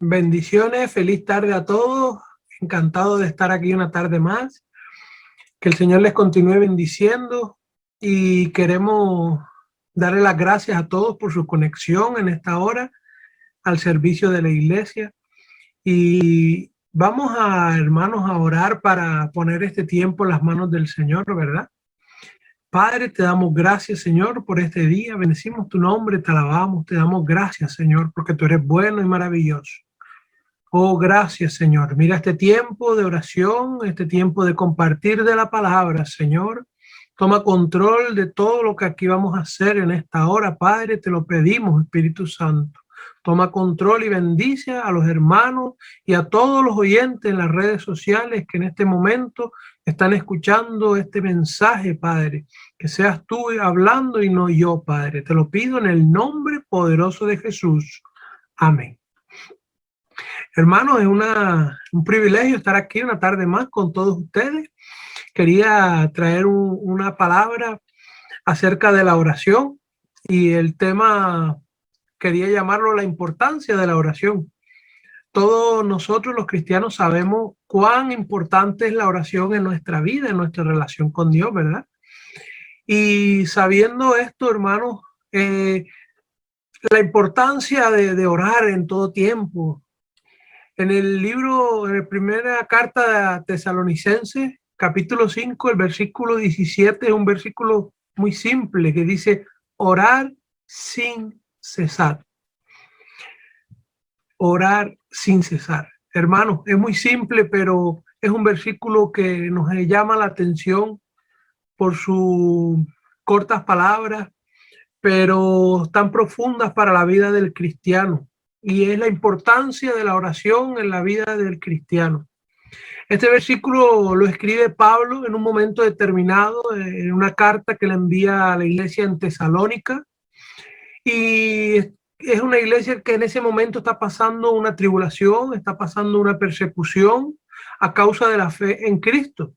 Bendiciones, feliz tarde a todos. Encantado de estar aquí una tarde más. Que el Señor les continúe bendiciendo y queremos darle las gracias a todos por su conexión en esta hora al servicio de la iglesia. Y vamos hermanos, a orar para poner este tiempo en las manos del Señor, ¿verdad? Padre, te damos gracias, Señor, por este día. Bendecimos tu nombre, te alabamos, te damos gracias, Señor, porque tú eres bueno y maravilloso. Oh, gracias, Señor. Mira este tiempo de oración, este tiempo de compartir de la palabra, Señor. Toma control de todo lo que aquí vamos a hacer en esta hora, Padre. Te lo pedimos, Espíritu Santo. Toma control y bendice a los hermanos y a todos los oyentes en las redes sociales que en este momento están escuchando este mensaje, Padre. Que seas tú hablando y no yo, Padre. Te lo pido en el nombre poderoso de Jesús. Amén. Hermanos, es un privilegio estar aquí una tarde más con todos ustedes. Quería traer una palabra acerca de la oración y el tema quería llamarlo la importancia de la oración. Todos nosotros los cristianos sabemos cuán importante es la oración en nuestra vida, en nuestra relación con Dios, ¿verdad? Y sabiendo esto, hermanos, la importancia de orar en todo tiempo. En la primera carta de Tesalonicenses, capítulo 5, el versículo 17, es un versículo muy simple que dice, orar sin cesar. Orar sin cesar. Hermanos, es muy simple, pero es un versículo que nos llama la atención por sus cortas palabras, pero tan profundas para la vida del cristiano. Y es la importancia de la oración en la vida del cristiano. Este versículo lo escribe Pablo en un momento determinado, en una carta que le envía a la iglesia en Tesalónica. Y es una iglesia que en ese momento está pasando una tribulación, está pasando una persecución a causa de la fe en Cristo.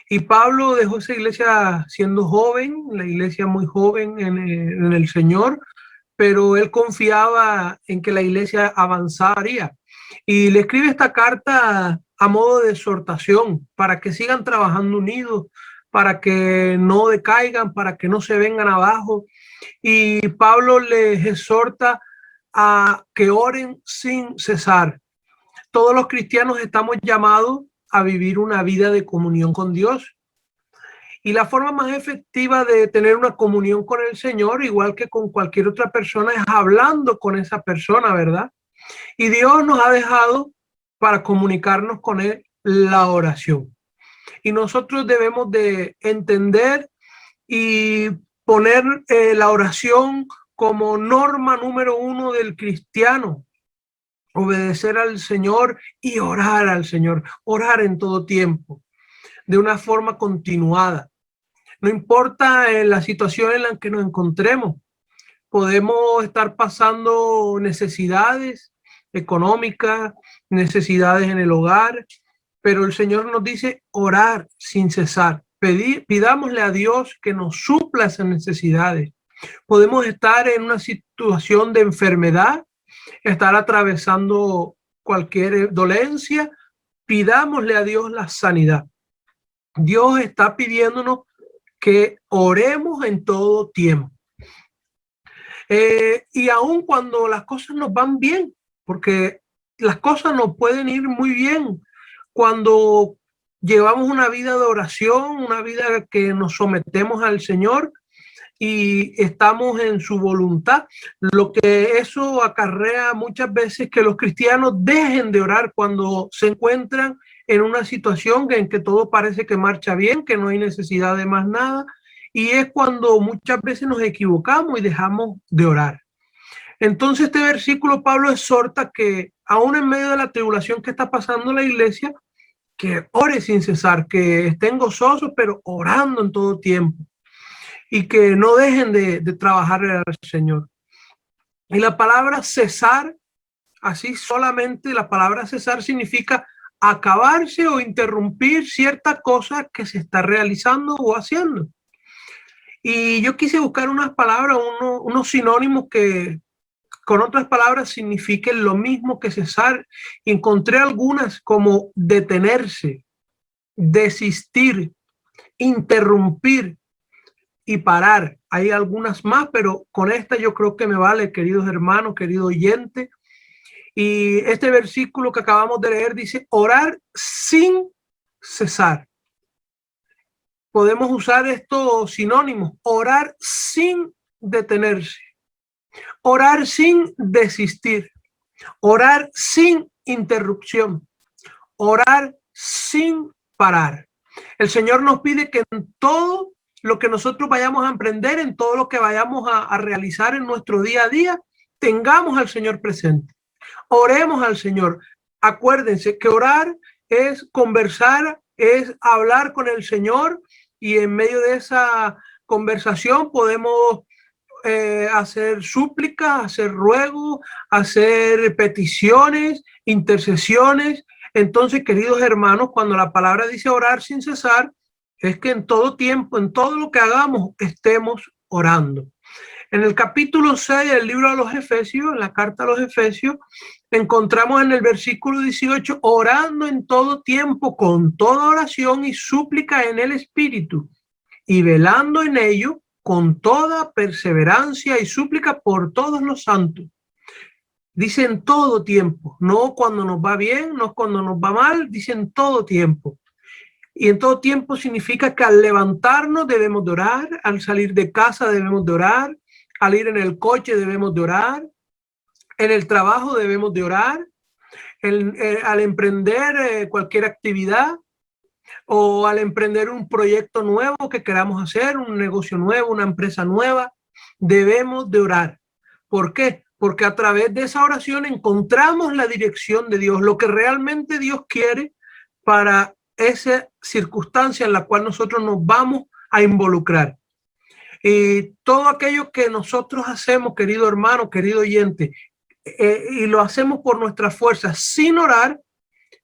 Y Pablo dejó esa iglesia siendo joven, la iglesia muy joven en el Señor, pero él confiaba en que la iglesia avanzaría. Y le escribe esta carta a modo de exhortación para que sigan trabajando unidos, para que no decaigan, para que no se vengan abajo. Y Pablo les exhorta a que oren sin cesar. Todos los cristianos estamos llamados a vivir una vida de comunión con Dios. Y la forma más efectiva de tener una comunión con el Señor, igual que con cualquier otra persona, es hablando con esa persona, ¿verdad? Y Dios nos ha dejado para comunicarnos con Él la oración. Y nosotros debemos de entender y poner la oración como norma número uno del cristiano. Obedecer al Señor y orar al Señor. Orar en todo tiempo, de una forma continuada. No importa la situación en la que nos encontremos, podemos estar pasando necesidades económicas, necesidades en el hogar, pero el Señor nos dice orar sin cesar. Pidámosle a Dios que nos supla esas necesidades. Podemos estar en una situación de enfermedad, estar atravesando cualquier dolencia, pidámosle a Dios la sanidad. Dios está pidiéndonos que oremos en todo tiempo. Y aun cuando las cosas nos van bien, porque las cosas nos pueden ir muy bien cuando llevamos una vida de oración, una vida que nos sometemos al Señor y estamos en su voluntad. Lo que eso acarrea muchas veces que los cristianos dejen de orar cuando se encuentran en una situación en que todo parece que marcha bien, que no hay necesidad de más nada, y es cuando muchas veces nos equivocamos y dejamos de orar. Entonces este versículo Pablo exhorta que aún en medio de la tribulación que está pasando la iglesia, que ore sin cesar, que estén gozosos, pero orando en todo tiempo, y que no dejen de trabajar al Señor. Y la palabra cesar, así solamente la palabra cesar significa acabarse o interrumpir cierta cosa que se está realizando o haciendo. Y yo quise buscar unas palabras, unos sinónimos que con otras palabras, signifiquen lo mismo que cesar. Encontré algunas como detenerse, desistir, interrumpir y parar. Hay algunas más, pero con esta yo creo que me vale, queridos hermanos, querido oyente. Y este versículo que acabamos de leer dice, orar sin cesar. Podemos usar estos sinónimos, orar sin detenerse, orar sin desistir, orar sin interrupción, orar sin parar. El Señor nos pide que en todo lo que nosotros vayamos a emprender, en todo lo que vayamos a realizar en nuestro día a día, tengamos al Señor presente. Oremos al Señor. Acuérdense que orar es conversar, es hablar con el Señor, y en medio de esa conversación podemos hacer súplicas, hacer ruegos, hacer peticiones, intercesiones. Entonces, queridos hermanos, cuando la palabra dice orar sin cesar, es que en todo tiempo, en todo lo que hagamos, estemos orando. En el capítulo 6 del libro de los Efesios, en la carta a los Efesios, encontramos en el versículo 18, orando en todo tiempo con toda oración y súplica en el Espíritu, y velando en ello con toda perseverancia y súplica por todos los santos. Dice en todo tiempo, no cuando nos va bien, no cuando nos va mal, dice en todo tiempo. Y en todo tiempo significa que al levantarnos debemos de orar, al salir de casa debemos de orar, al ir en el coche debemos de orar, en el trabajo debemos de orar, al emprender cualquier actividad o al emprender un proyecto nuevo que queramos hacer, un negocio nuevo, una empresa nueva, debemos de orar. ¿Por qué? Porque a través de esa oración encontramos la dirección de Dios, lo que realmente Dios quiere para esa circunstancia en la cual nosotros nos vamos a involucrar. Y todo aquello que nosotros hacemos, querido hermano, querido oyente, y lo hacemos por nuestra fuerza sin orar,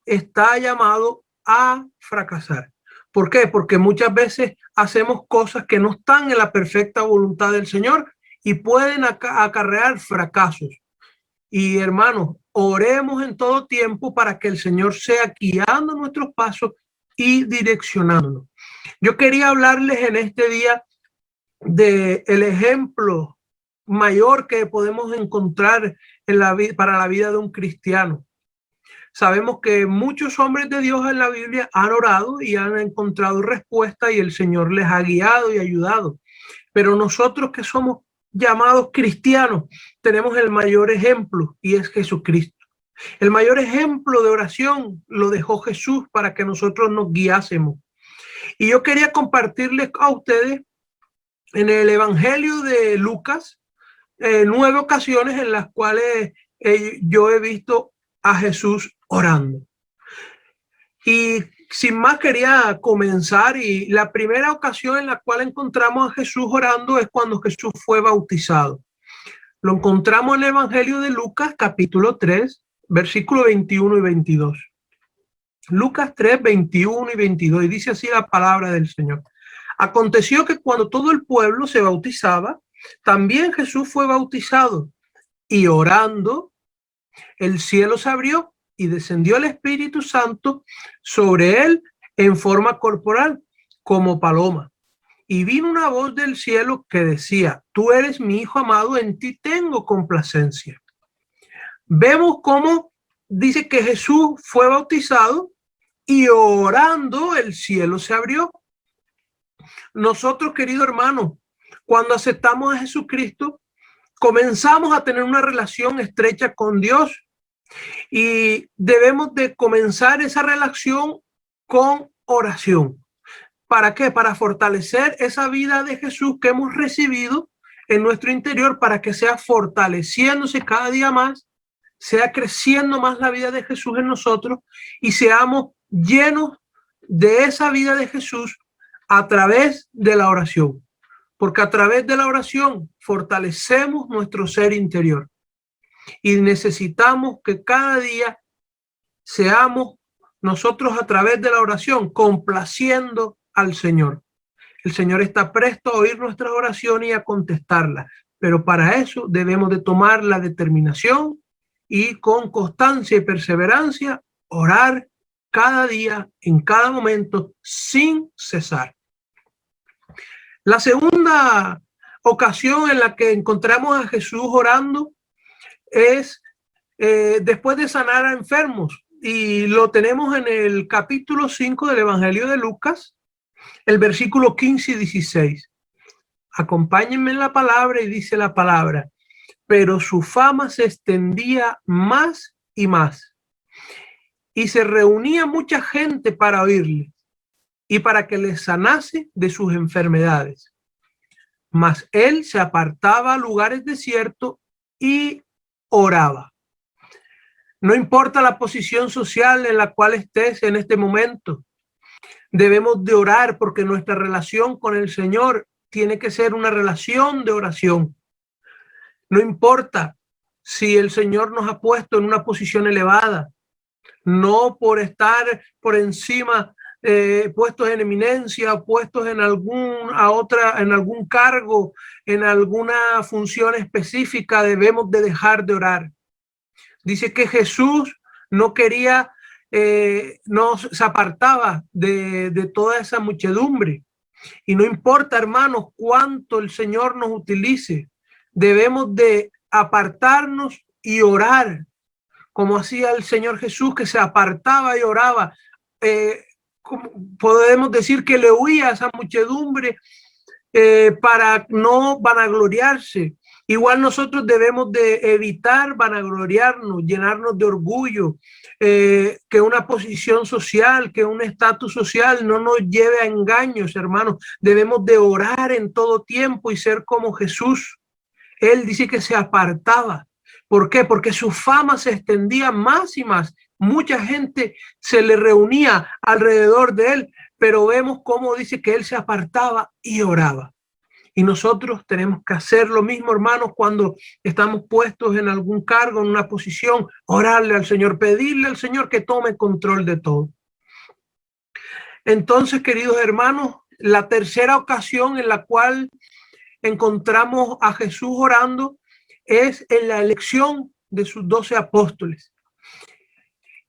está llamado a fracasar. ¿Por qué? Porque muchas veces hacemos cosas que no están en la perfecta voluntad del Señor y pueden acarrear fracasos. Y hermanos, oremos en todo tiempo para que el Señor sea guiando nuestros pasos y direccionándonos. Yo quería hablarles en este día del ejemplo mayor que podemos encontrar en la vida, para la vida de un cristiano. Sabemos que muchos hombres de Dios en la Biblia han orado y han encontrado respuesta y el Señor les ha guiado y ayudado. Pero nosotros que somos llamados cristianos tenemos el mayor ejemplo y es Jesucristo. El mayor ejemplo de oración lo dejó Jesús para que nosotros nos guiásemos. Y yo quería compartirles a ustedes en el Evangelio de Lucas 9 ocasiones en las cuales yo he visto a Jesús orando. Y sin más quería comenzar, y la primera ocasión en la cual encontramos a Jesús orando es cuando Jesús fue bautizado. Lo encontramos en el Evangelio de Lucas capítulo 3, versículo 21 y 22. Lucas 3, 21 y 22, y dice así la palabra del Señor. Aconteció que cuando todo el pueblo se bautizaba, también Jesús fue bautizado, y orando, el cielo se abrió y descendió el Espíritu Santo sobre él en forma corporal, como paloma. Y vino una voz del cielo que decía, tú eres mi Hijo amado, en ti tengo complacencia. Vemos cómo dice que Jesús fue bautizado y orando el cielo se abrió. Nosotros, querido hermano, cuando aceptamos a Jesucristo, comenzamos a tener una relación estrecha con Dios y debemos de comenzar esa relación con oración. ¿Para qué? Para fortalecer esa vida de Jesús que hemos recibido en nuestro interior, para que sea fortaleciéndose cada día más, sea creciendo más la vida de Jesús en nosotros y seamos llenos de esa vida de Jesús a través de la oración. Porque a través de la oración fortalecemos nuestro ser interior. Y necesitamos que cada día seamos nosotros a través de la oración complaciendo al Señor. El Señor está presto a oír nuestras oraciones y a contestarlas. pero para eso debemos de tomar la determinación y con constancia y perseverancia orar cada día, en cada momento, sin cesar. La segunda ocasión en la que encontramos a Jesús orando es después de sanar a enfermos, y lo tenemos en el capítulo 5 del Evangelio de Lucas, el versículo 15 y 16. Acompáñenme en la palabra, y dice la palabra: pero su fama se extendía más y más, y se reunía mucha gente para oírle y para que les sanase de sus enfermedades. Mas él se apartaba a lugares desiertos y oraba. No importa la posición social en la cual estés en este momento, debemos de orar, porque nuestra relación con el Señor tiene que ser una relación de oración. No importa si el Señor nos ha puesto en una posición elevada, no por estar por encima, puestos en eminencia, puestos en algún cargo, en alguna función específica, debemos de dejar de orar. Dice que Jesús no quería, no se apartaba de toda esa muchedumbre. Y no importa, hermanos, cuánto el Señor nos utilice, debemos de apartarnos y orar, como hacía el Señor Jesús, que se apartaba y oraba. Podemos decir que le huía a esa muchedumbre para no vanagloriarse. Igual nosotros debemos de evitar vanagloriarnos, llenarnos de orgullo, que una posición social, que un estatus social no nos lleve a engaños, hermanos. Debemos de orar en todo tiempo y ser como Jesús. Él dice que se apartaba. ¿Por qué? Porque su fama se extendía más y más. Mucha gente se le reunía alrededor de él, pero vemos cómo dice que él se apartaba y oraba. Y nosotros tenemos que hacer lo mismo, hermanos, cuando estamos puestos en algún cargo, en una posición, orarle al Señor, pedirle al Señor que tome control de todo. Entonces, queridos hermanos, la tercera ocasión en la cual encontramos a Jesús orando es en la elección de sus 12 apóstoles.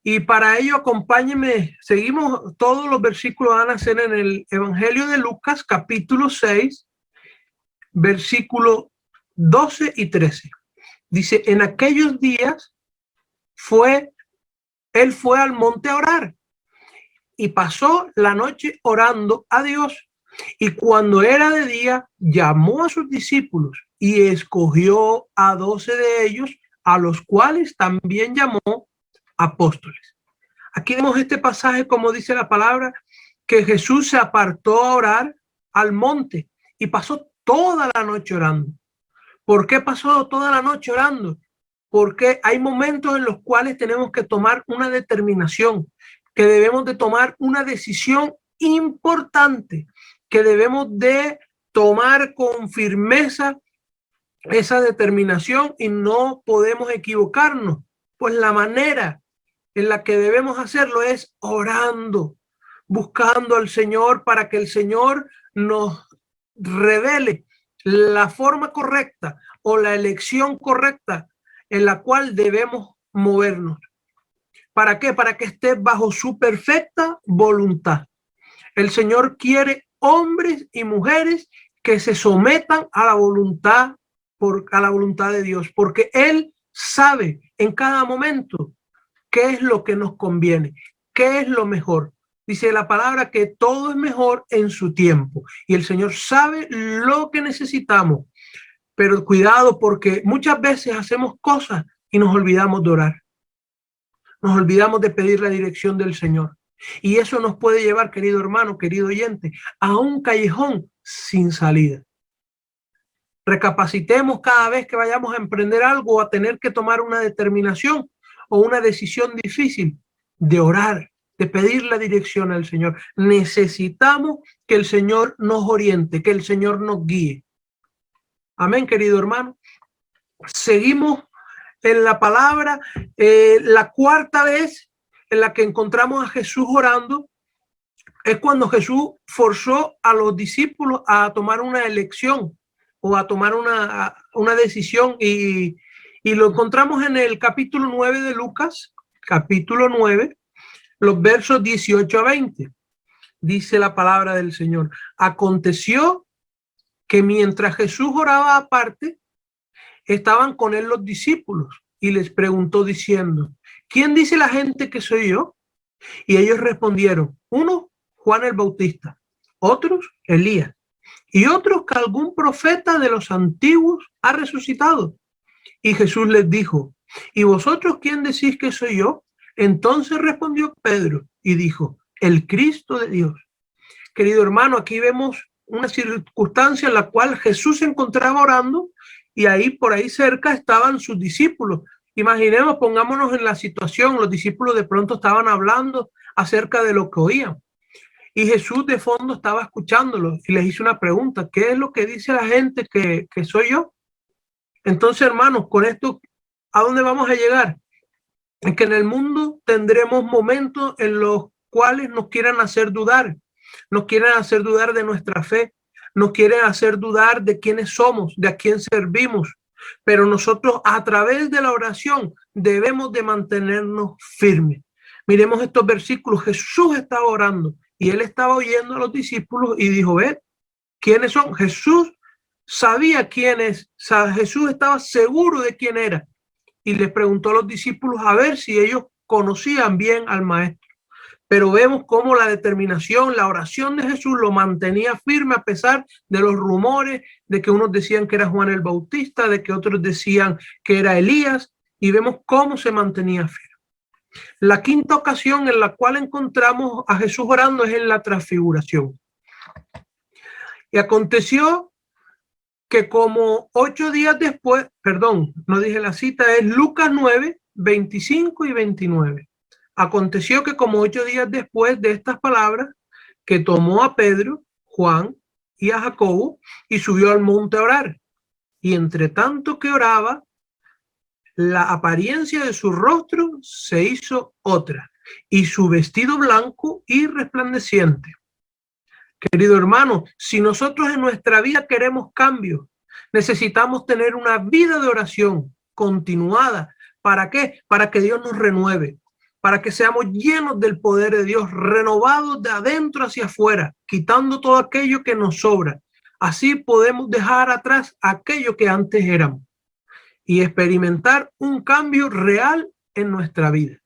Y para ello, acompáñenme, seguimos todos los versículos, van a ser en el Evangelio de Lucas, capítulo 6, versículo 12 y 13. Dice: en aquellos días él fue al monte a orar y pasó la noche orando a Dios. Y cuando era de día, llamó a sus discípulos y escogió a 12 de ellos, a los cuales también llamó apóstoles. Aquí vemos este pasaje, como dice la palabra, que Jesús se apartó a orar al monte y pasó toda la noche orando. ¿Por qué pasó toda la noche orando? Porque hay momentos en los cuales tenemos que tomar una determinación, que debemos de tomar una decisión importante, que debemos de tomar con firmeza esa determinación y no podemos equivocarnos. Pues la manera en la que debemos hacerlo es orando, buscando al Señor para que el Señor nos revele la forma correcta o la elección correcta en la cual debemos movernos. ¿Para qué? Para que esté bajo su perfecta voluntad. El Señor quiere hombres y mujeres que se sometan a la voluntad, a la voluntad de Dios, porque Él sabe en cada momento qué es lo que nos conviene, qué es lo mejor. Dice la palabra que todo es mejor en su tiempo, y el Señor sabe lo que necesitamos. Pero cuidado, porque muchas veces hacemos cosas y nos olvidamos de orar. Nos olvidamos de pedir la dirección del Señor. Y eso nos puede llevar, querido hermano, querido oyente, a un callejón sin salida. Recapacitemos cada vez que vayamos a emprender algo o a tener que tomar una determinación o una decisión difícil, de orar, de pedir la dirección al Señor. Necesitamos que el Señor nos oriente, que el Señor nos guíe. Amén, querido hermano. Seguimos en la palabra. La cuarta vez en la que encontramos a Jesús orando es cuando Jesús forzó a los discípulos a tomar una elección o a tomar una decisión, y lo encontramos en el capítulo 9 de Lucas, capítulo 9, los versos 18 a 20. Dice la palabra del Señor: aconteció que mientras Jesús oraba aparte, estaban con él los discípulos, y les preguntó diciendo: ¿quién dice la gente que soy yo? Y ellos respondieron: unos, Juan el Bautista; otros, Elías; y otros, que algún profeta de los antiguos ha resucitado. Y Jesús les dijo: ¿y vosotros quién decís que soy yo? Entonces respondió Pedro y dijo: el Cristo de Dios. Querido hermano, aquí vemos una circunstancia en la cual Jesús se encontraba orando, y ahí por ahí cerca estaban sus discípulos. Imaginemos, pongámonos en la situación, los discípulos de pronto estaban hablando acerca de lo que oían, y Jesús de fondo estaba escuchándolos y les hizo una pregunta: ¿qué es lo que dice la gente que soy yo? Entonces, hermanos, con esto, ¿a dónde vamos a llegar? Es que en el mundo tendremos momentos en los cuales nos quieran hacer dudar, nos quieren hacer dudar de nuestra fe, nos quieren hacer dudar de quiénes somos, de a quién servimos, pero nosotros a través de la oración debemos de mantenernos firmes. Miremos estos versículos. Jesús estaba orando y él estaba oyendo a los discípulos y dijo: ve, ¿quiénes son? Jesús sabía quiénes, Jesús estaba seguro de quién era, y les preguntó a los discípulos a ver si ellos conocían bien al maestro. Pero vemos cómo la determinación, la oración de Jesús lo mantenía firme a pesar de los rumores de que unos decían que era Juan el Bautista, de que otros decían que era Elías, y vemos cómo se mantenía firme. La quinta ocasión en la cual encontramos a Jesús orando es en la transfiguración. Y aconteció que como 8 días después, perdón, no dije la cita, es Lucas 9, 25 y 29. Aconteció que como 8 días después de estas palabras, que tomó a Pedro, Juan y a Jacobo y subió al monte a orar. Y entre tanto que oraba, la apariencia de su rostro se hizo otra, y su vestido blanco y resplandeciente. Querido hermano, si nosotros en nuestra vida queremos cambio, necesitamos tener una vida de oración continuada. ¿Para qué? Para que Dios nos renueve, para que seamos llenos del poder de Dios, renovados de adentro hacia afuera, quitando todo aquello que nos sobra. Así podemos dejar atrás aquello que antes éramos y experimentar un cambio real en nuestra vida.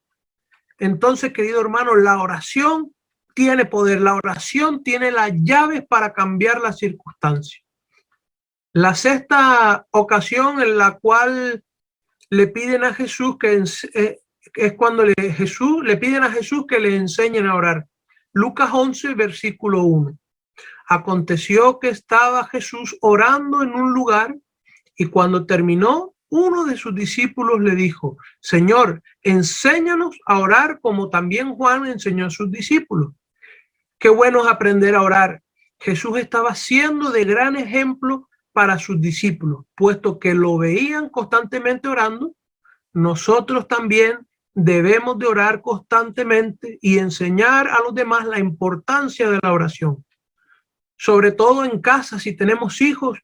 Entonces, querido hermano, la oración tiene poder, la oración tiene las llaves para cambiar las circunstancias. La sexta ocasión en la cual le piden a Jesús es cuando Jesús le piden a Jesús que le enseñen a orar. Lucas 11, versículo 1. Aconteció que estaba Jesús orando en un lugar, y cuando terminó, uno de sus discípulos le dijo: Señor, enséñanos a orar como también Juan enseñó a sus discípulos. Qué bueno es aprender a orar. Jesús estaba siendo de gran ejemplo para sus discípulos, puesto que lo veían constantemente orando. Nosotros también debemos de orar constantemente y enseñar a los demás la importancia de la oración. Sobre todo en casa, si tenemos hijos,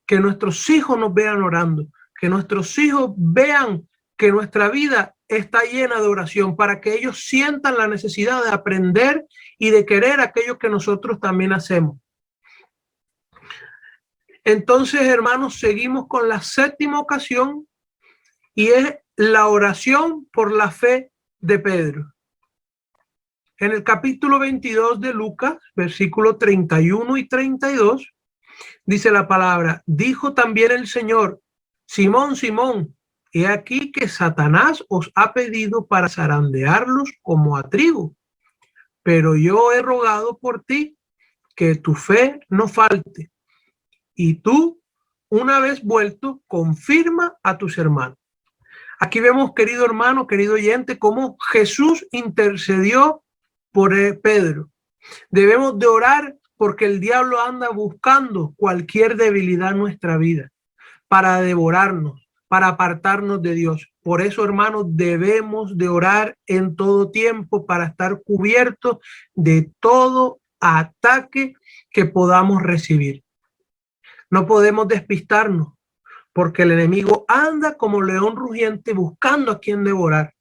que nuestros hijos nos vean orando, que nuestros hijos vean que nuestra vida está llena de oración, para que ellos sientan la necesidad de aprender y de querer aquello que nosotros también hacemos. Entonces, hermanos, seguimos con la séptima ocasión, y es la oración por la fe de Pedro. En el capítulo 22 de Lucas, versículos 31 y 32, dice la palabra: dijo también el Señor: Simón, Simón, he aquí que Satanás os ha pedido para zarandearlos como a trigo, pero yo he rogado por ti que tu fe no falte, y tú, una vez vuelto, confirma a tus hermanos. Aquí vemos, querido hermano, querido oyente, cómo Jesús intercedió por Pedro. Debemos de orar porque el diablo anda buscando cualquier debilidad en nuestra vida para devorarnos, para apartarnos de Dios. Por eso, hermanos, debemos de orar en todo tiempo para estar cubiertos de todo ataque que podamos recibir. No podemos despistarnos, porque el enemigo anda como león rugiente buscando a quien devorar.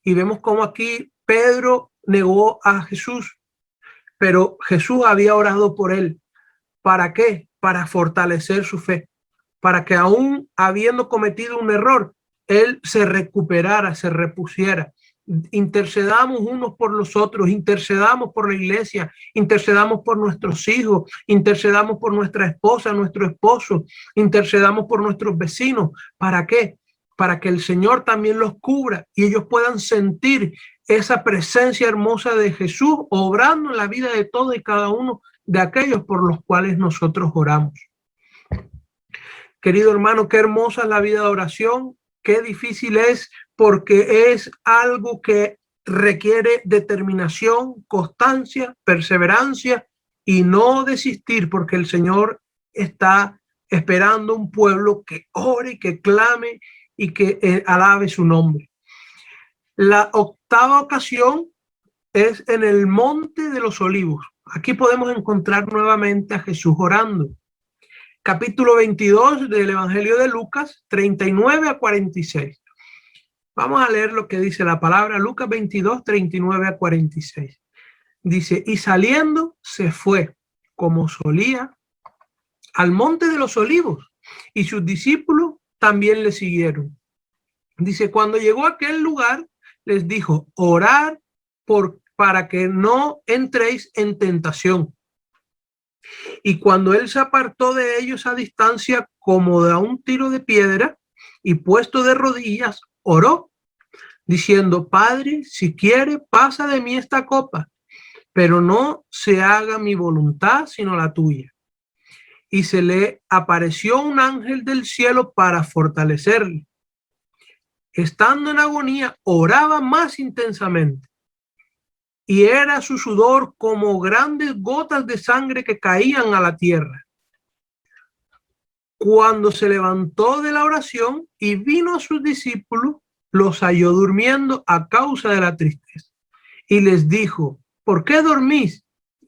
Y vemos cómo aquí Pedro negó a Jesús, pero Jesús había orado por él. ¿Para qué? Para fortalecer su fe, para que aún habiendo cometido un error, él se recuperara, se repusiera. Intercedamos unos por los otros, intercedamos por la iglesia, intercedamos por nuestros hijos, intercedamos por nuestra esposa, nuestro esposo, intercedamos por nuestros vecinos. ¿Para qué? Para que el Señor también los cubra y ellos puedan sentir esa presencia hermosa de Jesús obrando en la vida de todos y cada uno de aquellos por los cuales nosotros oramos. Querido hermano, qué hermosa es la vida de oración, qué difícil es, porque es algo que requiere determinación, constancia, perseverancia y no desistir, porque el Señor está esperando un pueblo que ore, que clame y que alabe su nombre. La octava ocasión es en el Monte de los Olivos. Aquí podemos encontrar nuevamente a Jesús orando. Capítulo 22 del Evangelio de Lucas, 39 a 46. Vamos a leer lo que dice la palabra. Lucas 22, 39 a 46. Dice, y saliendo se fue, como solía, al Monte de los Olivos, y sus discípulos también le siguieron. Dice, cuando llegó a aquel lugar, les dijo, orad para que no entréis en tentación. Y cuando él se apartó de ellos a distancia, como de un tiro de piedra, y puesto de rodillas, oró, diciendo, Padre, si quiere, pasa de mí esta copa, pero no se haga mi voluntad, sino la tuya. Y se le apareció un ángel del cielo para fortalecerle. Estando en agonía, oraba más intensamente. Y era su sudor como grandes gotas de sangre que caían a la tierra. Cuando se levantó de la oración y vino a sus discípulos, los halló durmiendo a causa de la tristeza. Y les dijo, ¿por qué dormís?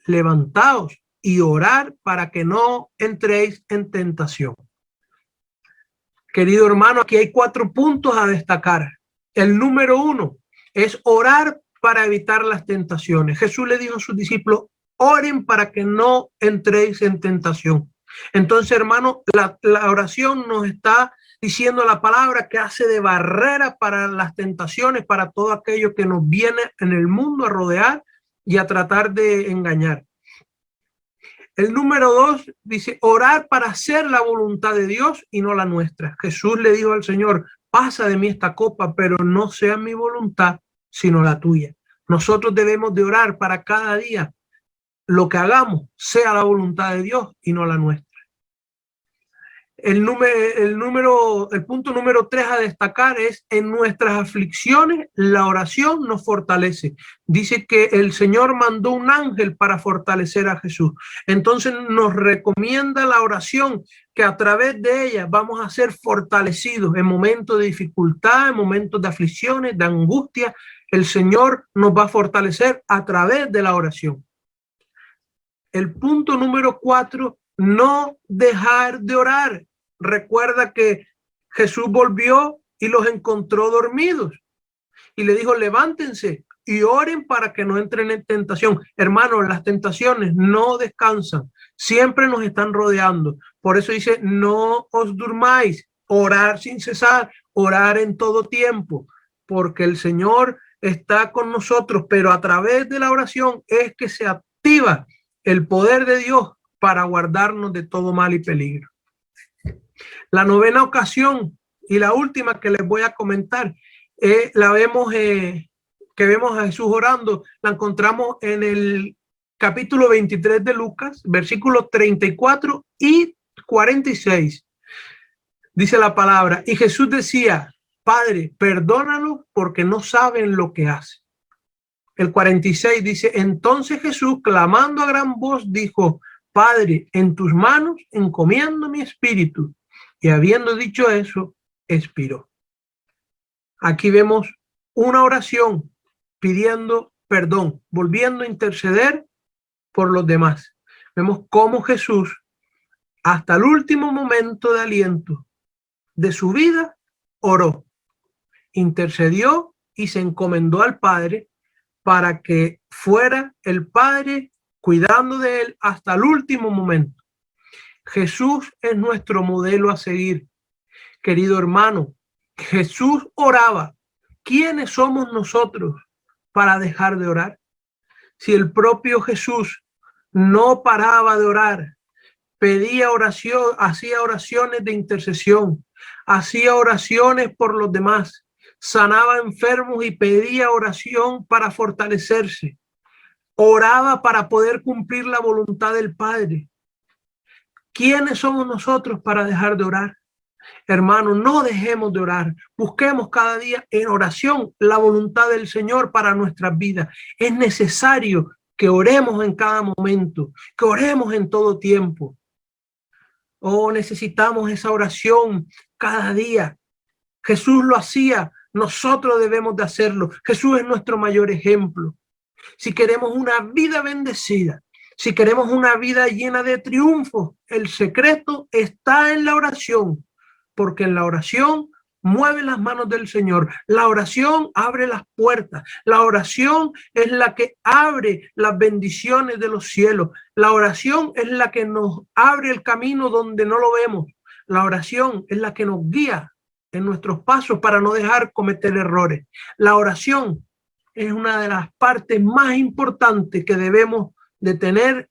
Levantaos y orad para que no entréis en tentación. Querido hermano, aquí hay 4 puntos a destacar. El número 1 es orar para evitar las tentaciones. Jesús le dijo a sus discípulos, oren para que no entréis en tentación. Entonces, hermano, la oración nos está diciendo la palabra que hace de barrera para las tentaciones, para todo aquello que nos viene en el mundo a rodear y a tratar de engañar. El número 2 dice, orar para hacer la voluntad de Dios y no la nuestra. Jesús le dijo al Señor, pasa de mí esta copa, pero no sea mi voluntad, sino la tuya. Nosotros debemos de orar para cada día lo que hagamos sea la voluntad de Dios y no la nuestra. El punto número 3 a destacar es, en nuestras aflicciones la oración nos fortalece. Dice que el Señor mandó un ángel para fortalecer a Jesús. Entonces nos recomienda la oración, que a través de ella vamos a ser fortalecidos en momentos de dificultad, en momentos de aflicciones, de angustia. El Señor nos va a fortalecer a través de la oración. El punto número 4, no dejar de orar. Recuerda que Jesús volvió y los encontró dormidos y le dijo, levántense y oren para que no entren en tentación. Hermanos, las tentaciones no descansan, siempre nos están rodeando. Por eso dice, no os durmáis, orar sin cesar, orar en todo tiempo, porque el Señor está con nosotros, pero a través de la oración es que se activa el poder de Dios para guardarnos de todo mal y peligro. La 9ª ocasión y la última que les voy a comentar, la vemos, que vemos a Jesús orando, la encontramos en el capítulo 23 de Lucas, versículos 34 y 46. Dice la palabra, y Jesús decía, Padre, perdónalos porque no saben lo que hacen. El 46 dice, entonces Jesús, clamando a gran voz, dijo, Padre, en tus manos encomiendo mi espíritu. Y habiendo dicho eso, expiró. Aquí vemos una oración pidiendo perdón, volviendo a interceder por los demás. Vemos cómo Jesús hasta el último momento de aliento de su vida, oró, intercedió y se encomendó al Padre para que fuera el Padre cuidando de él hasta el último momento. Jesús es nuestro modelo a seguir. Querido hermano, Jesús oraba. ¿Quiénes somos nosotros para dejar de orar? Si el propio Jesús no paraba de orar, pedía oración, hacía oraciones de intercesión, hacía oraciones por los demás, sanaba enfermos y pedía oración para fortalecerse, oraba para poder cumplir la voluntad del Padre. ¿Quiénes somos nosotros para dejar de orar? Hermanos, no dejemos de orar. Busquemos cada día en oración la voluntad del Señor para nuestras vidas. Es necesario que oremos en cada momento, que oremos en todo tiempo. Oh, necesitamos esa oración cada día. Jesús lo hacía, nosotros debemos de hacerlo. Jesús es nuestro mayor ejemplo. Si queremos una vida bendecida, si queremos una vida llena de triunfos, el secreto está en la oración, porque en la oración mueve las manos del Señor. La oración abre las puertas. La oración es la que abre las bendiciones de los cielos. La oración es la que nos abre el camino donde no lo vemos. La oración es la que nos guía en nuestros pasos para no dejar cometer errores. La oración es una de las partes más importantes que debemos de tener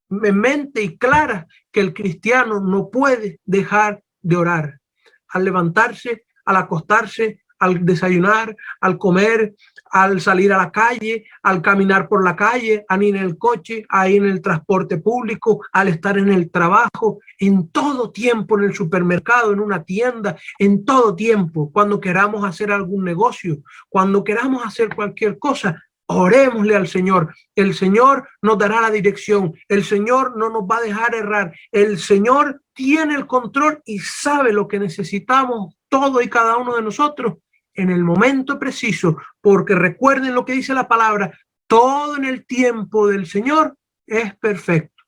en mente y clara, que el cristiano no puede dejar de orar. Al levantarse, al acostarse, al desayunar, al comer, al salir a la calle, al caminar por la calle, al ir en el coche, al ir en el transporte público, al estar en el trabajo, en todo tiempo, en el supermercado, en una tienda, en todo tiempo, cuando queramos hacer algún negocio, cuando queramos hacer cualquier cosa, orémosle al Señor. El Señor nos dará la dirección. El Señor no nos va a dejar errar. El Señor tiene el control y sabe lo que necesitamos todo y cada uno de nosotros en el momento preciso, porque recuerden lo que dice la palabra, todo en el tiempo del Señor es perfecto.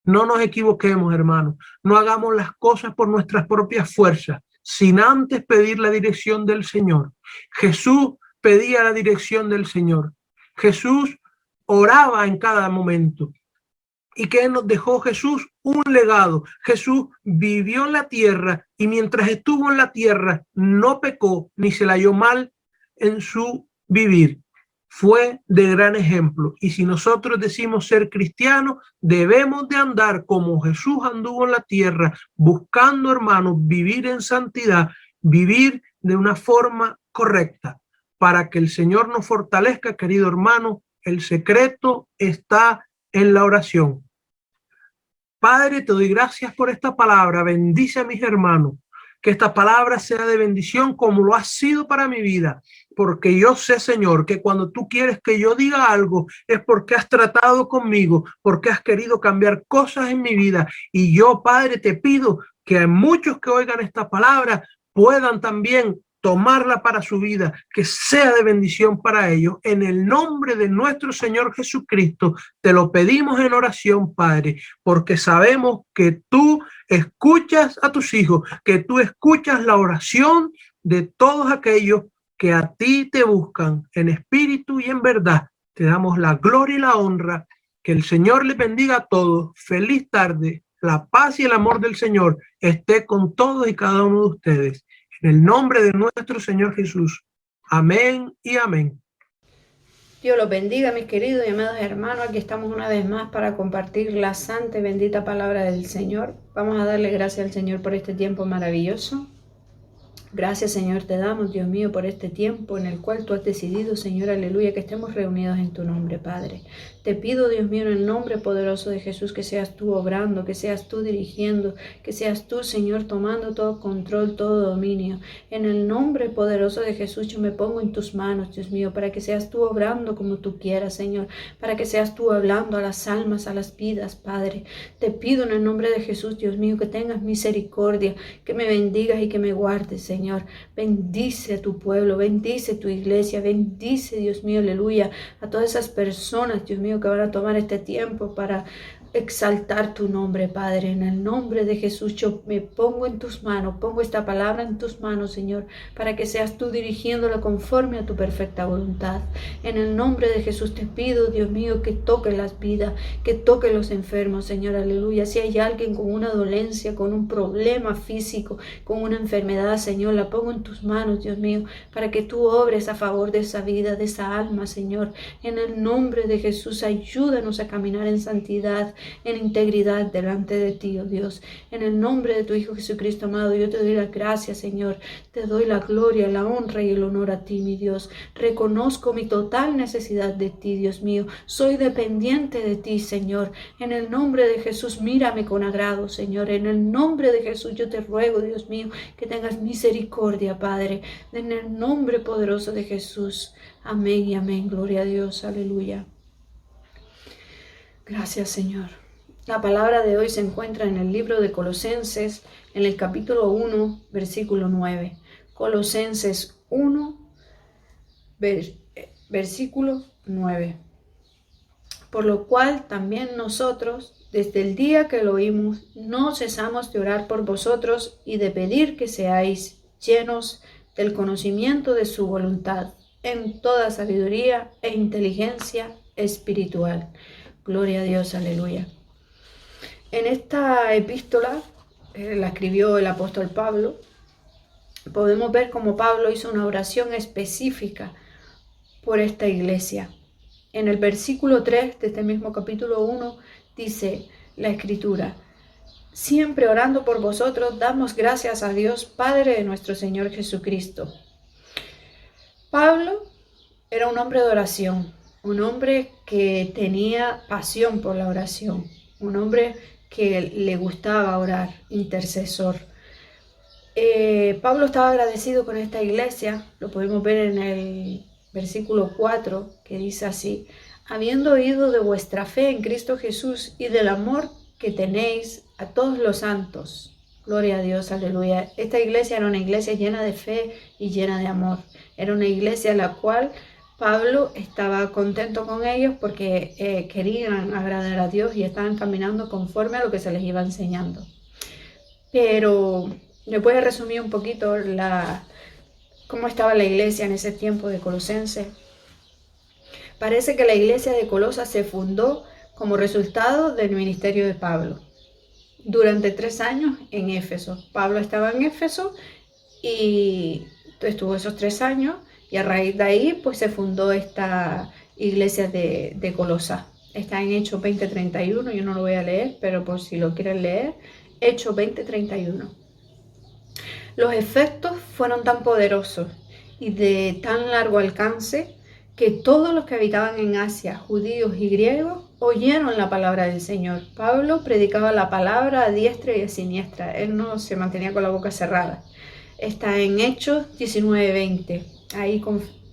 No nos equivoquemos, hermanos. No hagamos las cosas por nuestras propias fuerzas, sin antes pedir la dirección del Señor. Jesús pedía la dirección del Señor. Jesús oraba en cada momento. ¿Y qué nos dejó Jesús? Un legado. Jesús vivió en la tierra y mientras estuvo en la tierra no pecó ni se le halló mal en su vivir. Fue de gran ejemplo. Y si nosotros decimos ser cristianos, debemos de andar como Jesús anduvo en la tierra, buscando, hermanos, vivir en santidad, vivir de una forma correcta, para que el Señor nos fortalezca, querido hermano. El secreto está en la oración. Padre, te doy gracias por esta palabra. Bendice a mis hermanos. Que esta palabra sea de bendición como lo ha sido para mi vida. Porque yo sé, Señor, que cuando tú quieres que yo diga algo es porque has tratado conmigo, porque has querido cambiar cosas en mi vida. Y yo, Padre, te pido que a muchos que oigan esta palabra puedan también tomarla para su vida, que sea de bendición para ellos. En el nombre de nuestro Señor Jesucristo, te lo pedimos en oración, Padre, porque sabemos que tú escuchas a tus hijos, que tú escuchas la oración de todos aquellos que a ti te buscan en espíritu y en verdad. Te damos la gloria y la honra. Que el Señor les bendiga a todos. Feliz tarde. La paz y el amor del Señor esté con todos y cada uno de ustedes. En el nombre de nuestro Señor Jesús. Amén y amén. Dios los bendiga, mis queridos y amados hermanos. Aquí estamos una vez más para compartir la santa y bendita palabra del Señor. Vamos a darle gracias al Señor por este tiempo maravilloso. Gracias, Señor, te damos, Dios mío, por este tiempo en el cual tú has decidido, Señor, aleluya, que estemos reunidos en tu nombre, Padre. Te pido, Dios mío, en el nombre poderoso de Jesús, que seas tú obrando, que seas tú dirigiendo, que seas tú, Señor, tomando todo control, todo dominio. En el nombre poderoso de Jesús, yo me pongo en tus manos, Dios mío, para que seas tú obrando como tú quieras, Señor, para que seas tú hablando a las almas, a las vidas, Padre. Te pido en el nombre de Jesús, Dios mío, que tengas misericordia, que me bendigas y que me guardes, Señor. Bendice a tu pueblo, bendice tu iglesia, bendice, Dios mío, aleluya, a todas esas personas, Dios mío, que van a tomar este tiempo para exaltar tu nombre, Padre. En el nombre de Jesús yo me pongo en tus manos, pongo esta palabra en tus manos, Señor, para que seas tú dirigiéndola conforme a tu perfecta voluntad. En el nombre de Jesús te pido, Dios mío, que toque las vidas, que toque los enfermos, Señor, aleluya. Si hay alguien con una dolencia, con un problema físico, con una enfermedad, Señor, la pongo en tus manos, Dios mío, para que tú obres a favor de esa vida, de esa alma, Señor. En el nombre de Jesús, ayúdanos a caminar en santidad, en integridad delante de ti, oh Dios. En el nombre de tu Hijo Jesucristo, amado, yo te doy las gracias, Señor. Te doy la gloria, la honra y el honor a ti, mi Dios. Reconozco mi total necesidad de ti, Dios mío. Soy dependiente de ti, Señor. En el nombre de Jesús, mírame con agrado, Señor. En el nombre de Jesús, yo te ruego, Dios mío, que tengas misericordia, Padre. En el nombre poderoso de Jesús. Amén y amén. Gloria a Dios. Aleluya. Gracias, Señor. La palabra de hoy se encuentra en el libro de Colosenses, en el capítulo 1, versículo 9. Colosenses 1, versículo 9. Por lo cual también nosotros, desde el día que lo oímos, no cesamos de orar por vosotros y de pedir que seáis llenos del conocimiento de su voluntad, en toda sabiduría e inteligencia espiritual. Gloria a Dios, aleluya. En esta epístola, la escribió el apóstol Pablo, podemos ver cómo Pablo hizo una oración específica por esta iglesia. En el versículo 3 de este mismo capítulo 1 dice la escritura: siempre orando por vosotros, damos gracias a Dios, Padre de nuestro Señor Jesucristo. Pablo era un hombre de oración, un hombre que tenía pasión por la oración, un hombre que le gustaba orar, intercesor. Pablo estaba agradecido con esta iglesia, lo podemos ver en el versículo 4, que dice así: habiendo oído de vuestra fe en Cristo Jesús y del amor que tenéis a todos los santos. Gloria a Dios, aleluya. Esta iglesia era una iglesia llena de fe y llena de amor. Era una iglesia en la cual Pablo estaba contento con ellos porque querían agradar a Dios y estaban caminando conforme a lo que se les iba enseñando. Pero me puede resumir un poquito cómo estaba la iglesia en ese tiempo de Colosenses. Parece que la iglesia de Colosas se fundó como resultado del ministerio de Pablo. Durante 3 años en Éfeso. Pablo estaba en Éfeso y estuvo esos 3 años. Y a raíz de ahí, pues se fundó esta iglesia de Colosas. Está en Hechos 20:31, yo no lo voy a leer, pero por si lo quieren leer, Hechos 20:31. Los efectos fueron tan poderosos y de tan largo alcance que todos los que habitaban en Asia, judíos y griegos, oyeron la palabra del Señor. Pablo predicaba la palabra a diestra y a siniestra. Él no se mantenía con la boca cerrada. Está en Hechos 19:20. Ahí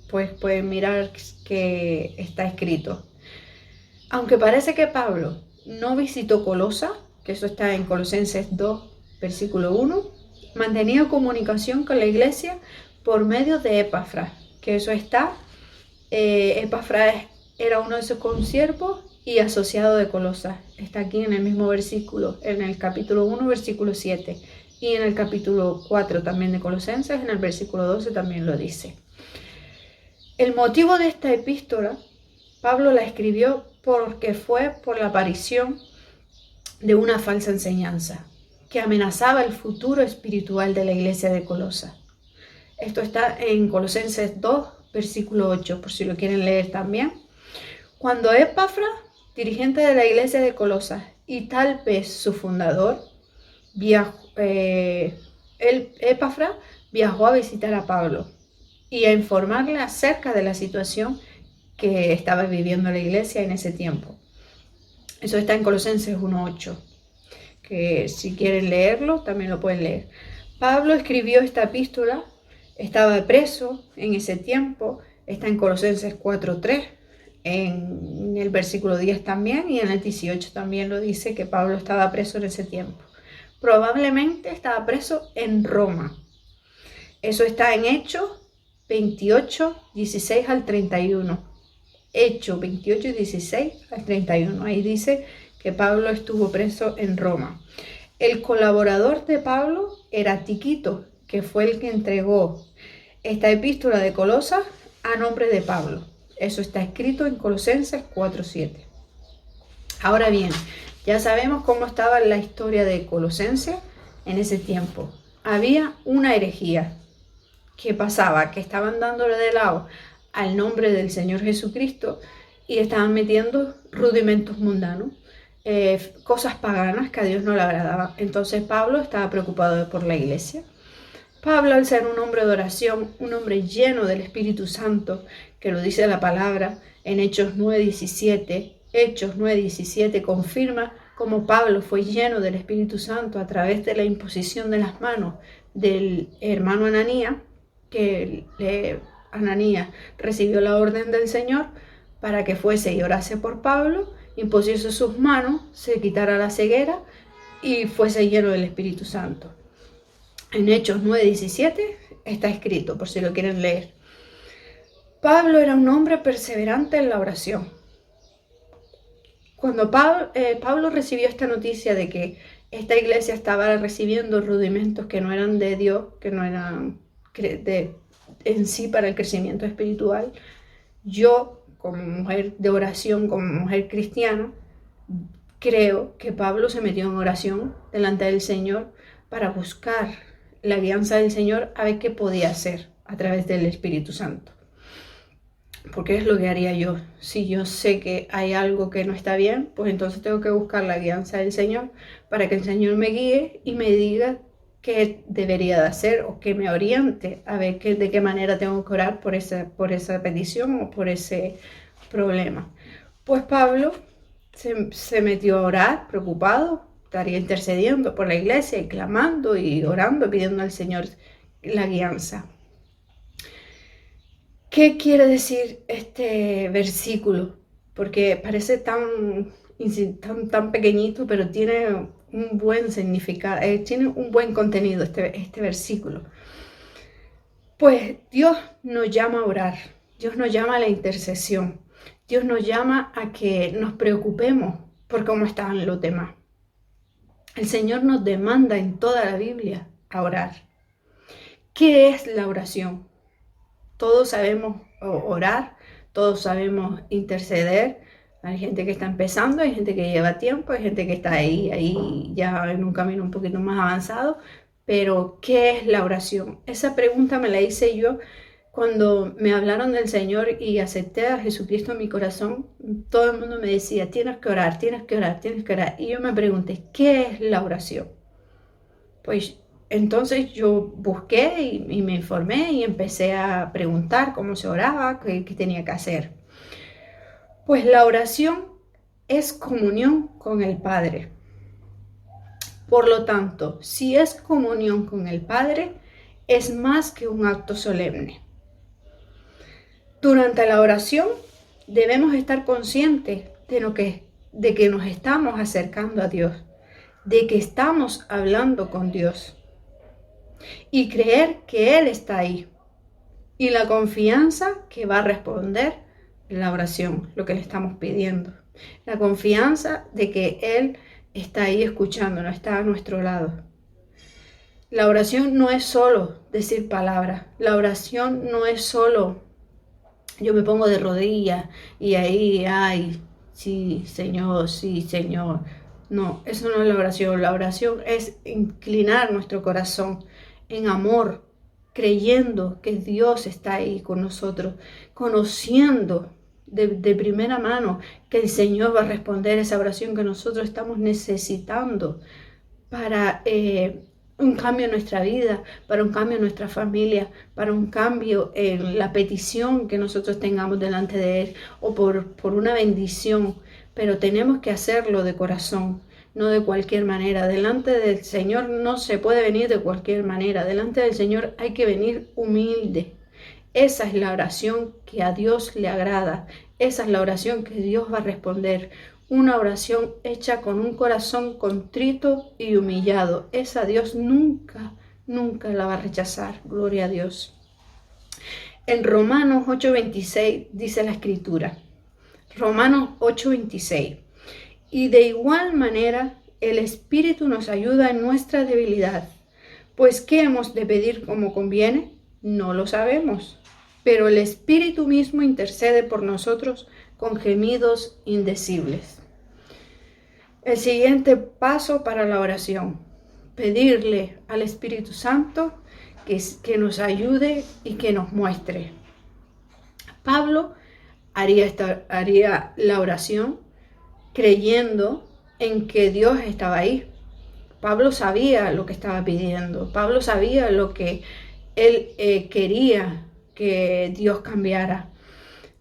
pues pueden mirar que está escrito. Aunque parece que Pablo no visitó Colosa, que eso está en Colosenses 2, versículo 1, mantenía comunicación con la iglesia por medio de Epafras, que eso está, Epafras era uno de sus consiervos y asociado de Colosas. Está aquí en el mismo versículo, en el capítulo 1, versículo 7, y en el capítulo 4 también de Colosenses, en el versículo 12 también lo dice. El motivo de esta epístola, Pablo la escribió porque fue por la aparición de una falsa enseñanza que amenazaba el futuro espiritual de la iglesia de Colosas. Esto está en Colosenses 2, versículo 8, por si lo quieren leer también. Cuando Epafras, dirigente de la iglesia de Colosas y tal vez su fundador, Epafras viajó a visitar a Pablo y a informarle acerca de la situación que estaba viviendo la iglesia en ese tiempo. Eso está en Colosenses 1:8, que si quieren leerlo, también lo pueden leer. Pablo escribió esta epístola, estaba preso en ese tiempo, está en Colosenses 4:3, en el versículo 10 también, y en el 18 también lo dice que Pablo estaba preso en ese tiempo. Probablemente estaba preso en Roma. Eso está en Hechos 28, 16 al 31. Hechos 28, 16 al 31. Ahí dice que Pablo estuvo preso en Roma. El colaborador de Pablo era Tiquito, que fue el que entregó esta epístola de Colosas a nombre de Pablo. Eso está escrito en Colosenses 4:7. Ahora bien, ya sabemos cómo estaba la historia de Colosenses en ese tiempo. Había una herejía que pasaba, que estaban dándole de lado al nombre del Señor Jesucristo y estaban metiendo rudimentos mundanos, cosas paganas que a Dios no le agradaban. Entonces Pablo estaba preocupado por la iglesia. Pablo, al ser un hombre de oración, un hombre lleno del Espíritu Santo, que lo dice la palabra en Hechos 9:17 confirma cómo Pablo fue lleno del Espíritu Santo a través de la imposición de las manos del hermano Ananías, que Ananías recibió la orden del Señor para que fuese y orase por Pablo, impusiese sus manos, se quitara la ceguera y fuese lleno del Espíritu Santo. En Hechos 9:17 está escrito, por si lo quieren leer. Pablo era un hombre perseverante en la oración. Cuando Pablo recibió esta noticia de que esta iglesia estaba recibiendo rudimentos que no eran de Dios, que no eran en sí para el crecimiento espiritual, yo, como mujer de oración, como mujer cristiana, creo que Pablo se metió en oración delante del Señor para buscar la guianza del Señor a ver qué podía hacer a través del Espíritu Santo. Porque es lo que haría yo. Si yo sé que hay algo que no está bien, pues entonces tengo que buscar la guianza del Señor para que el Señor me guíe y me diga qué debería de hacer o que me oriente a ver de qué manera tengo que orar por esa petición o por ese problema. Pues Pablo se metió a orar preocupado, estaría intercediendo por la iglesia y clamando y orando, pidiendo al Señor la guianza. ¿Qué quiere decir este versículo? Porque parece tan pequeñito, pero tiene un buen significado, tiene un buen contenido este versículo. Pues Dios nos llama a orar, Dios nos llama a la intercesión, Dios nos llama a que nos preocupemos por cómo están los demás. El Señor nos demanda en toda la Biblia a orar. ¿Qué es la oración? Todos sabemos orar, todos sabemos interceder. Hay gente que está empezando, hay gente que lleva tiempo, hay gente que está ahí ya en un camino un poquito más avanzado. Pero, ¿qué es la oración? Esa pregunta me la hice yo cuando me hablaron del Señor y acepté a Jesucristo en mi corazón. Todo el mundo me decía, tienes que orar, tienes que orar, tienes que orar. Y yo me pregunté, ¿qué es la oración? Pues entonces yo busqué y me informé y empecé a preguntar cómo se oraba, qué tenía que hacer. Pues la oración es comunión con el Padre. Por lo tanto, si es comunión con el Padre, es más que un acto solemne. Durante la oración debemos estar conscientes de que nos estamos acercando a Dios, de que estamos hablando con Dios y creer que Él está ahí y la confianza que va a responder la oración, lo que le estamos pidiendo. La confianza de que Él está ahí escuchándonos, está a nuestro lado. La oración no es solo decir palabras. La oración no es solo yo me pongo de rodillas y ahí, ay, sí, Señor, sí, Señor. No, eso no es la oración. La oración es inclinar nuestro corazón en amor, creyendo que Dios está ahí con nosotros, conociendo de primera mano que el Señor va a responder esa oración que nosotros estamos necesitando para un cambio en nuestra vida, para un cambio en nuestra familia, para un cambio en la petición que nosotros tengamos delante de Él o por una bendición. Pero tenemos que hacerlo de corazón, no de cualquier manera. Delante del Señor no se puede venir de cualquier manera. Delante del Señor hay que venir humilde. Esa es la oración que a Dios le agrada. Esa es la oración que Dios va a responder. Una oración hecha con un corazón contrito y humillado. Esa Dios nunca la va a rechazar. Gloria a Dios. En Romanos 8:26 dice la Escritura. Romanos 8:26. Y de igual manera, el Espíritu nos ayuda en nuestra debilidad. Pues, ¿qué hemos de pedir como conviene? No lo sabemos. Pero el Espíritu mismo intercede por nosotros con gemidos indecibles. El siguiente paso para la oración: pedirle al Espíritu Santo que nos ayude y que nos muestre. Pablo haría la oración creyendo en que Dios estaba ahí. Pablo sabía lo que estaba pidiendo. Pablo sabía lo que él quería que Dios cambiara.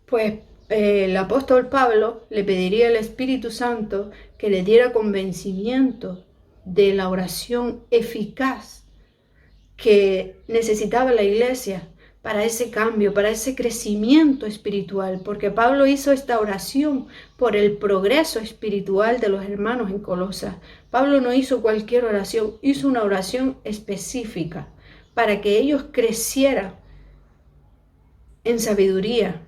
Pues el apóstol Pablo le pediría al Espíritu Santo que le diera convencimiento de la oración eficaz que necesitaba la iglesia para ese cambio, para ese crecimiento espiritual, porque Pablo hizo esta oración por el progreso espiritual de los hermanos en Colosas. Pablo no hizo cualquier oración, hizo una oración específica para que ellos crecieran en sabiduría,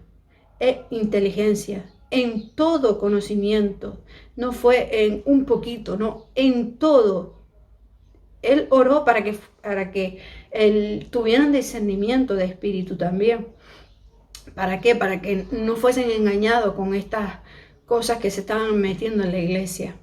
e inteligencia, en todo conocimiento. No fue en un poquito, no, en todo. Él oró para que tuvieran discernimiento de espíritu también. ¿Para qué? Para que no fuesen engañados con estas cosas que se estaban metiendo en la iglesia.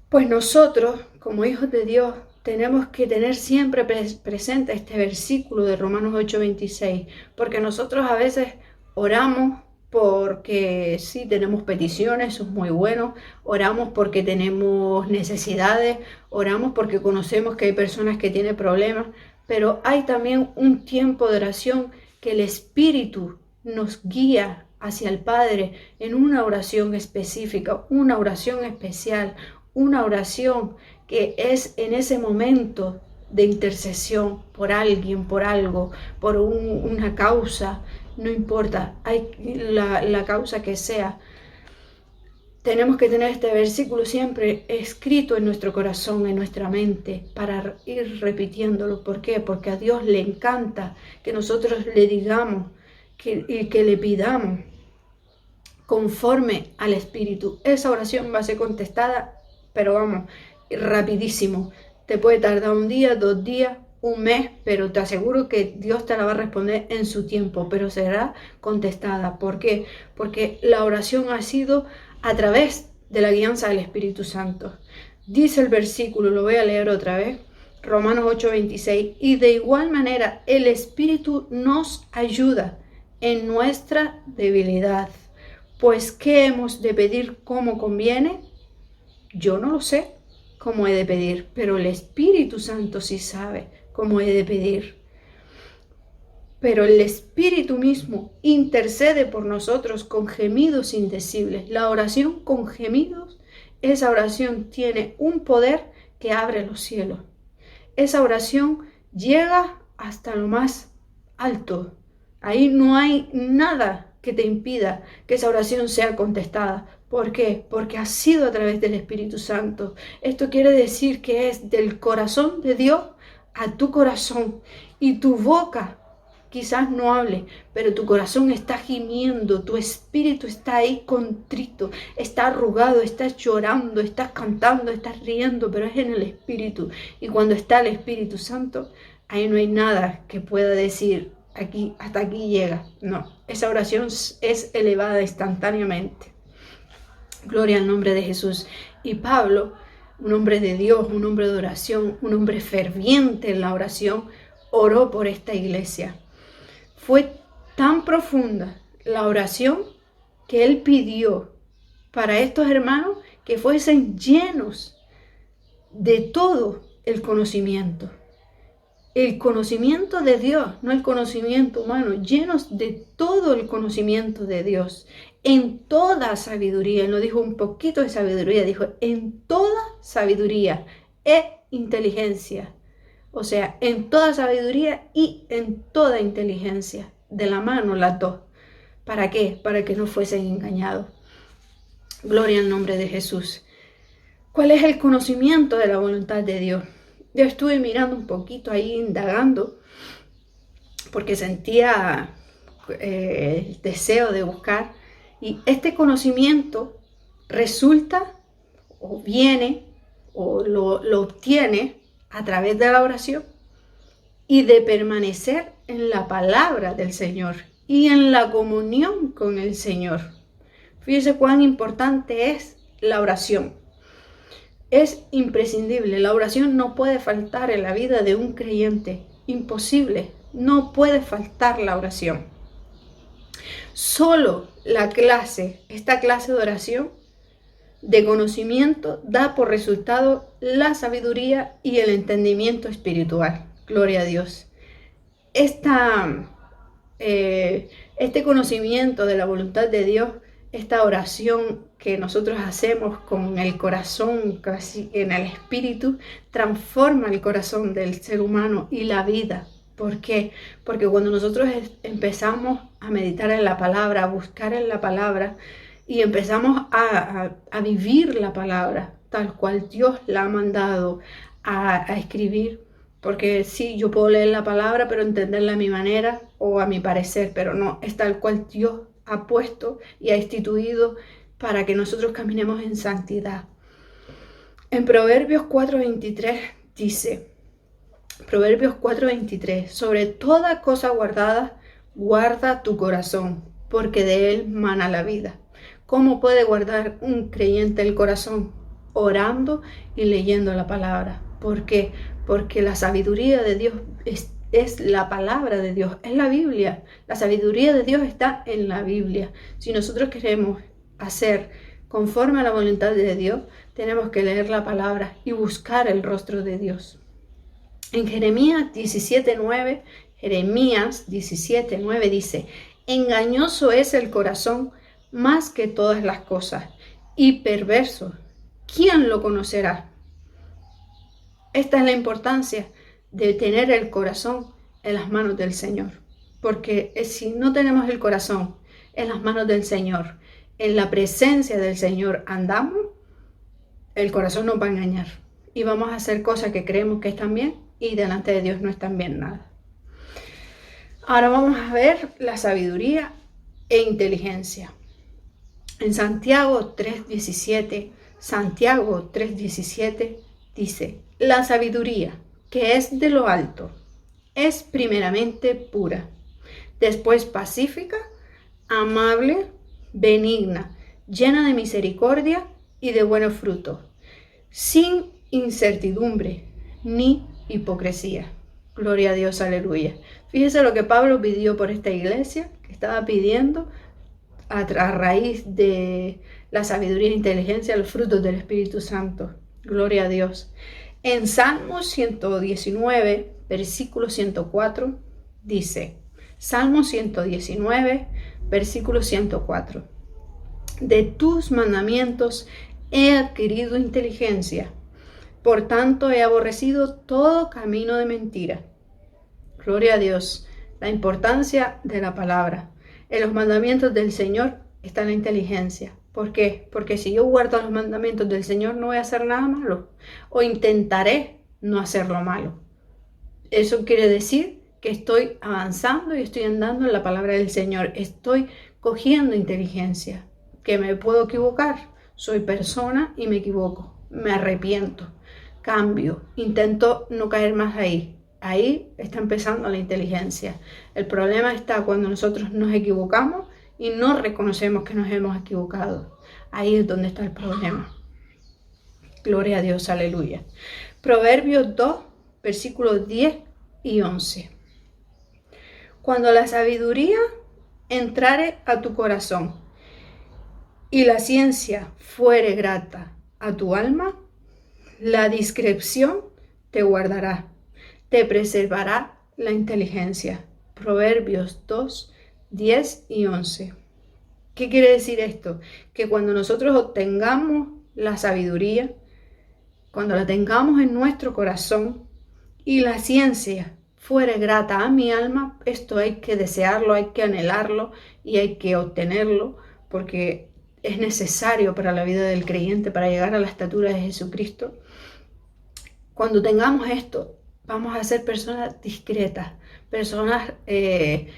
Pues nosotros, como hijos de Dios, tenemos que tener siempre presente este versículo de Romanos 8:26, porque nosotros a veces oramos porque sí tenemos peticiones, eso es muy bueno, oramos porque tenemos necesidades, oramos porque conocemos que hay personas que tienen problemas, pero hay también un tiempo de oración que el Espíritu nos guía hacia el Padre en una oración específica, una oración especial, una oración que es en ese momento de intercesión por alguien, por algo, por una causa, no importa, hay la causa que sea. Tenemos que tener este versículo siempre escrito en nuestro corazón, en nuestra mente, para ir repitiéndolo. ¿Por qué? Porque a Dios le encanta que nosotros le digamos y que le pidamos conforme al Espíritu. Esa oración va a ser contestada, pero vamos, rapidísimo. Te puede tardar un día, 2 días, un mes, pero te aseguro que Dios te la va a responder en su tiempo, pero será contestada. ¿Por qué? Porque la oración ha sido a través de la guianza del Espíritu Santo. Dice el versículo, lo voy a leer otra vez, Romanos 8:26, y de igual manera el Espíritu nos ayuda en nuestra debilidad. Pues, ¿qué hemos de pedir como conviene? Yo no lo sé cómo he de pedir, pero el Espíritu Santo sí sabe cómo he de pedir. Pero el Espíritu mismo intercede por nosotros con gemidos indecibles. La oración con gemidos, esa oración tiene un poder que abre los cielos. Esa oración llega hasta lo más alto. Ahí no hay nada que te impida que esa oración sea contestada. ¿Por qué? Porque ha sido a través del Espíritu Santo. Esto quiere decir que es del corazón de Dios a tu corazón. Y tu boca quizás no hable, pero tu corazón está gimiendo, tu espíritu está ahí contrito, está arrugado, estás llorando, estás cantando, estás riendo, pero es en el Espíritu. Y cuando está el Espíritu Santo, ahí no hay nada que pueda decir, aquí, hasta aquí llega. No, esa oración es elevada instantáneamente. Gloria al nombre de Jesús. Y Pablo, un hombre de Dios, un hombre de oración, un hombre ferviente en la oración, oró por esta iglesia. Fue tan profunda la oración que él pidió para estos hermanos que fuesen llenos de todo el conocimiento. El conocimiento de Dios, no el conocimiento humano, llenos de todo el conocimiento de Dios, en toda sabiduría. Él no dijo un poquito de sabiduría, dijo en toda sabiduría e inteligencia. O sea, en toda sabiduría y en toda inteligencia, de la mano las dos. ¿Para qué? Para que no fuesen engañados. Gloria al nombre de Jesús. ¿Cuál es el conocimiento de la voluntad de Dios? Yo estuve mirando un poquito ahí, indagando, porque sentía el deseo de buscar. Y este conocimiento resulta o viene o lo obtiene a través de la oración y de permanecer en la palabra del Señor y en la comunión con el Señor. Fíjese cuán importante es la oración. Es imprescindible. La oración no puede faltar en la vida de un creyente. Imposible. No puede faltar la oración. Solo esta clase de oración de conocimiento da por resultado la sabiduría y el entendimiento espiritual. Gloria a Dios. Este conocimiento de la voluntad de Dios, esta oración que nosotros hacemos con el corazón, casi en el espíritu, transforma el corazón del ser humano y la vida. ¿Por qué? Porque cuando nosotros empezamos a meditar en la palabra, a buscar en la palabra y empezamos a vivir la palabra tal cual Dios la ha mandado a escribir, porque sí, yo puedo leer la palabra, pero entenderla a mi manera o a mi parecer, pero no, es tal cual Dios ha puesto y ha instituido para que nosotros caminemos en santidad. En Proverbios 4:23 dice, Proverbios 4:23, sobre toda cosa guardada, guarda tu corazón, porque de él mana la vida. ¿Cómo puede guardar un creyente el corazón? Orando y leyendo la palabra. ¿Por qué? Porque la sabiduría de Dios es la palabra de Dios, es la Biblia. La sabiduría de Dios está en la Biblia. Si nosotros queremos hacer conforme a la voluntad de Dios, tenemos que leer la palabra y buscar el rostro de Dios. En Jeremías 17:9 dice, engañoso es el corazón más que todas las cosas y perverso. ¿Quién lo conocerá? Esta es la importancia de tener el corazón en las manos del Señor. Porque si no tenemos el corazón en las manos del Señor, en la presencia del Señor andamos, el corazón nos va a engañar. Y vamos a hacer cosas que creemos que están bien y delante de Dios no están bien nada. Ahora vamos a ver la sabiduría e inteligencia. En Santiago 3:17 dice, la sabiduría que es de lo alto es primeramente pura, después pacífica, amable, benigna, llena de misericordia y de buenos frutos, sin incertidumbre ni hipocresía. Gloria a Dios, aleluya. Fíjese lo que Pablo pidió por esta iglesia, que estaba pidiendo a raíz de la sabiduría e inteligencia, los frutos del Espíritu Santo. Gloria a Dios. En Salmo 119, versículo 104, dice, Salmo 119, versículo 104, de tus mandamientos he adquirido inteligencia, por tanto he aborrecido todo camino de mentira. Gloria a Dios, la importancia de la palabra. En los mandamientos del Señor está la inteligencia. ¿Por qué? Porque si yo guardo los mandamientos del Señor no voy a hacer nada malo o intentaré no hacer lo malo. Eso quiere decir que estoy avanzando y estoy andando en la palabra del Señor. Estoy cogiendo inteligencia, que me puedo equivocar. Soy persona y me equivoco. Me arrepiento, cambio, intento no caer más ahí. Ahí está empezando la inteligencia. El problema está cuando nosotros nos equivocamos y no reconocemos que nos hemos equivocado. Ahí es donde está el problema. Gloria a Dios, aleluya. Proverbios 2, versículos 10 y 11. Cuando la sabiduría entrare a tu corazón y la ciencia fuere grata a tu alma, la discreción te guardará, te preservará la inteligencia. Proverbios 2, 10 y 11. ¿Qué quiere decir esto? Que cuando nosotros obtengamos la sabiduría, cuando la tengamos en nuestro corazón y la ciencia fuere grata a mi alma, esto hay que desearlo, hay que anhelarlo y hay que obtenerlo porque es necesario para la vida del creyente, para llegar a la estatura de Jesucristo. Cuando tengamos esto, vamos a ser personas discretas, personas que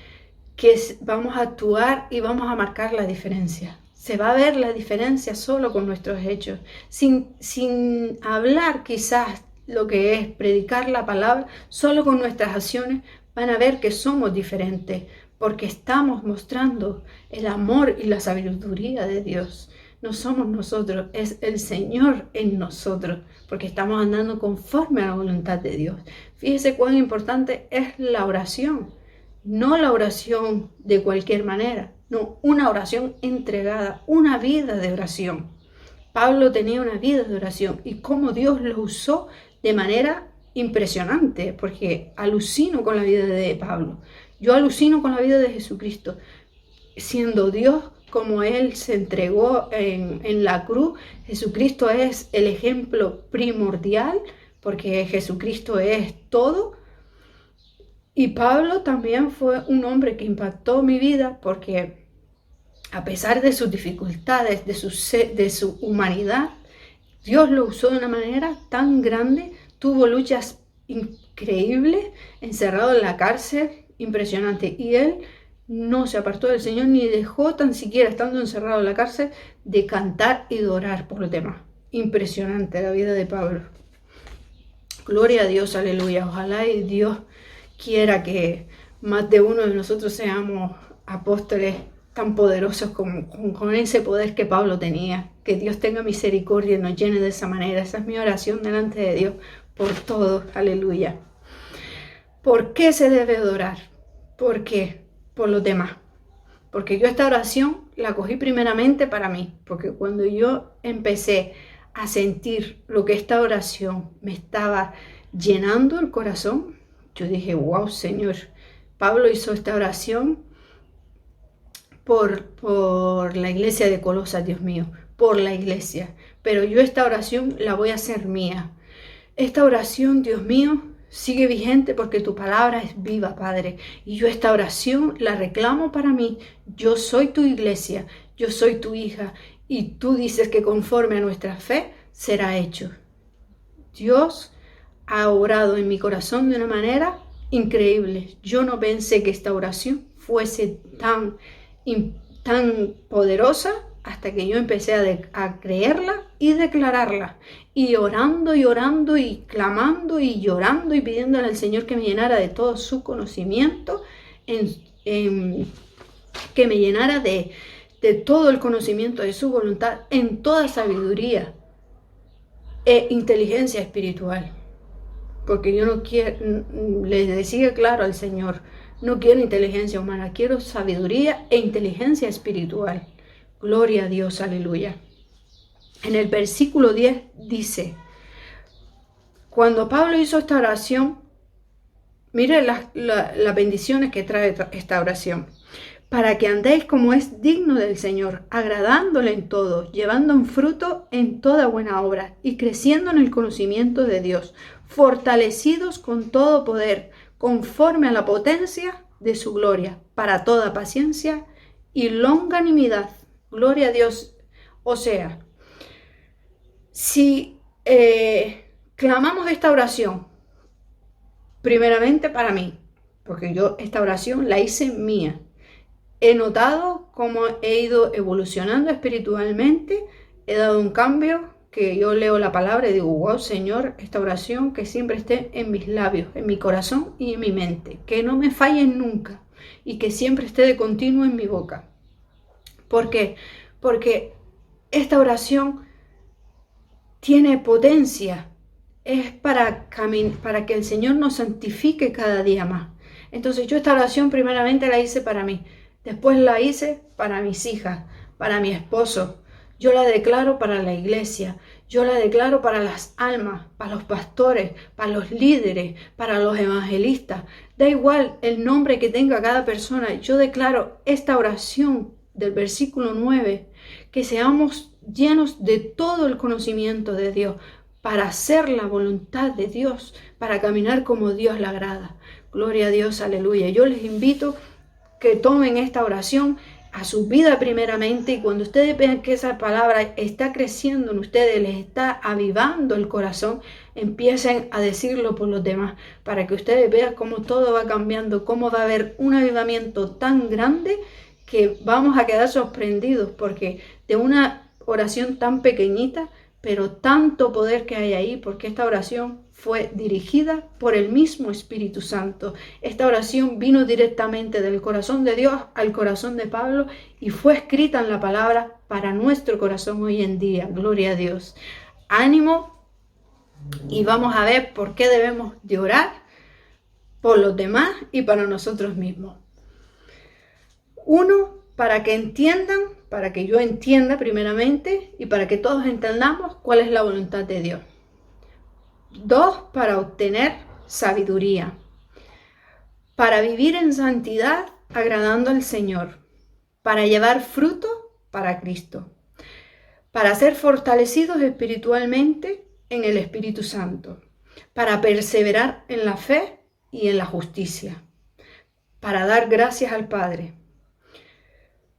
vamos a actuar y vamos a marcar la diferencia. Se va a ver la diferencia solo con nuestros hechos, sin hablar quizás lo que es predicar la palabra, solo con nuestras acciones van a ver que somos diferentes, porque estamos mostrando el amor y la sabiduría de Dios. No somos nosotros, es el Señor en nosotros, porque estamos andando conforme a la voluntad de Dios. Fíjese cuán importante es la oración, no la oración de cualquier manera, no, una oración entregada, una vida de oración. Pablo tenía una vida de oración y cómo Dios lo usó de manera impresionante, porque alucino con la vida de Pablo. Yo alucino con la vida de Jesucristo, siendo Dios como Él se entregó en la cruz. Jesucristo es el ejemplo primordial, porque Jesucristo es todo. Y Pablo también fue un hombre que impactó mi vida, porque a pesar de sus dificultades, de su humanidad, Dios lo usó de una manera tan grande, tuvo luchas increíbles, encerrado en la cárcel, impresionante. Y él no se apartó del Señor ni dejó tan siquiera, estando encerrado en la cárcel, de cantar y de orar por los demás. Impresionante la vida de Pablo. Gloria a Dios, aleluya. Ojalá y Dios quiera que más de uno de nosotros seamos apóstoles tan poderosos con ese poder que Pablo tenía. Que Dios tenga misericordia y nos llene de esa manera. Esa es mi oración delante de Dios por todos. Aleluya. ¿Por qué se debe orar? ¿Por qué? Por los demás. Porque yo esta oración la cogí primeramente para mí. Porque cuando yo empecé a sentir lo que esta oración me estaba llenando el corazón, yo dije, wow, Señor. Pablo hizo esta oración por la iglesia de Colosas, Dios mío, por la iglesia. Pero yo esta oración la voy a hacer mía. Esta oración, Dios mío, sigue vigente porque tu palabra es viva, Padre. Y yo esta oración la reclamo para mí. Yo soy tu iglesia, yo soy tu hija. Y tú dices que conforme a nuestra fe será hecho. Dios ha obrado en mi corazón de una manera increíble. Yo no pensé que esta oración fuese tan poderosa hasta que yo empecé a creerla y declararla, y orando y clamando y llorando y pidiéndole al Señor que me llenara de todo su conocimiento, que me llenara de todo el conocimiento de su voluntad en toda sabiduría e inteligencia espiritual. Porque yo no quiero, le decía claro al Señor, no quiero inteligencia humana, quiero sabiduría e inteligencia espiritual. Gloria a Dios, aleluya. En el versículo 10 dice, cuando Pablo hizo esta oración, mire las bendiciones que trae esta oración. Para que andéis como es digno del Señor, agradándole en todo, llevando en fruto en toda buena obra y creciendo en el conocimiento de Dios, fortalecidos con todo poder, conforme a la potencia de su gloria, para toda paciencia y longanimidad. Gloria a Dios. O sea, si clamamos esta oración, primeramente para mí, porque yo esta oración la hice mía. He notado cómo he ido evolucionando espiritualmente, he dado un cambio, que yo leo la palabra y digo, wow, Señor, esta oración que siempre esté en mis labios, en mi corazón y en mi mente, que no me falle nunca y que siempre esté de continuo en mi boca. ¿Por qué? Porque esta oración tiene potencia, es para que el Señor nos santifique cada día más. Entonces yo esta oración primeramente la hice para mí. Después la hice para mis hijas, para mi esposo. Yo la declaro para la iglesia. Yo la declaro para las almas, para los pastores, para los líderes, para los evangelistas. Da igual el nombre que tenga cada persona. Yo declaro esta oración del versículo 9, que seamos llenos de todo el conocimiento de Dios para hacer la voluntad de Dios, para caminar como Dios le agrada. Gloria a Dios, aleluya. Yo les invito que tomen esta oración a su vida primeramente, y cuando ustedes vean que esa palabra está creciendo en ustedes, les está avivando el corazón, empiecen a decirlo por los demás, para que ustedes vean cómo todo va cambiando, cómo va a haber un avivamiento tan grande que vamos a quedar sorprendidos porque de una oración tan pequeñita, pero tanto poder que hay ahí, porque esta oración fue dirigida por el mismo Espíritu Santo. Esta oración vino directamente del corazón de Dios al corazón de Pablo y fue escrita en la palabra para nuestro corazón hoy en día. Gloria a Dios. Ánimo, y vamos a ver por qué debemos de orar por los demás y para nosotros mismos. Uno, para que entiendan, para que yo entienda primeramente y para que todos entendamos cuál es la voluntad de Dios. Dos, para obtener sabiduría, para vivir en santidad agradando al Señor, para llevar fruto para Cristo, para ser fortalecidos espiritualmente en el Espíritu Santo, para perseverar en la fe y en la justicia, para dar gracias al Padre,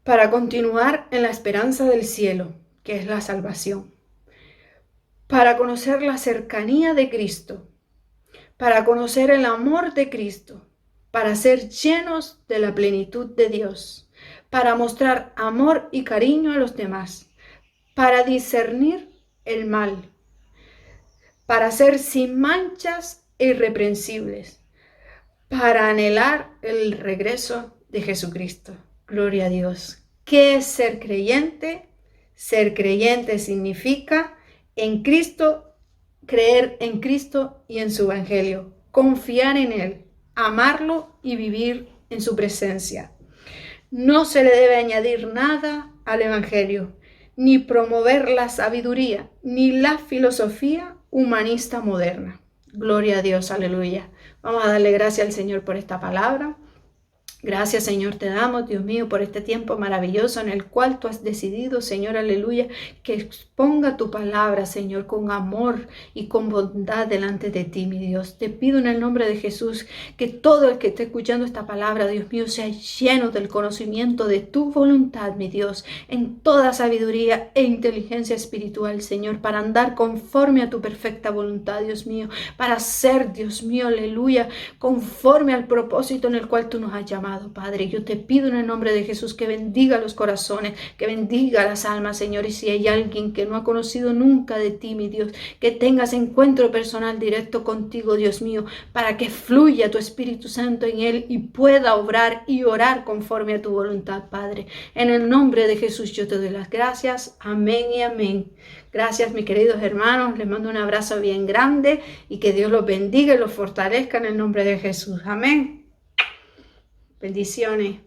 para continuar en la esperanza del cielo, que es la salvación, para conocer la cercanía de Cristo, para conocer el amor de Cristo, para ser llenos de la plenitud de Dios, para mostrar amor y cariño a los demás, para discernir el mal, para ser sin manchas e irreprensibles, para anhelar el regreso de Jesucristo. Gloria a Dios. ¿Qué es ser creyente? Ser creyente significa en Cristo, creer en Cristo y en su Evangelio, confiar en Él, amarlo y vivir en su presencia. No se le debe añadir nada al Evangelio, ni promover la sabiduría, ni la filosofía humanista moderna. Gloria a Dios, aleluya. Vamos a darle gracias al Señor por esta palabra. Gracias, Señor, te damos, Dios mío, por este tiempo maravilloso en el cual tú has decidido, Señor, aleluya, que exponga tu palabra, Señor, con amor y con bondad delante de ti, mi Dios. Te pido en el nombre de Jesús que todo el que esté escuchando esta palabra, Dios mío, sea lleno del conocimiento de tu voluntad, mi Dios, en toda sabiduría e inteligencia espiritual, Señor, para andar conforme a tu perfecta voluntad, Dios mío, para ser, Dios mío, aleluya, conforme al propósito en el cual tú nos has llamado. Padre, yo te pido en el nombre de Jesús que bendiga los corazones, que bendiga las almas, Señor, y si hay alguien que no ha conocido nunca de ti, mi Dios, que tengas encuentro personal directo contigo, Dios mío, para que fluya tu Espíritu Santo en él y pueda obrar y orar conforme a tu voluntad, Padre. En el nombre de Jesús yo te doy las gracias. Amén y amén. Gracias, mis queridos hermanos. Les mando un abrazo bien grande y que Dios los bendiga y los fortalezca en el nombre de Jesús. Amén. Bendiciones.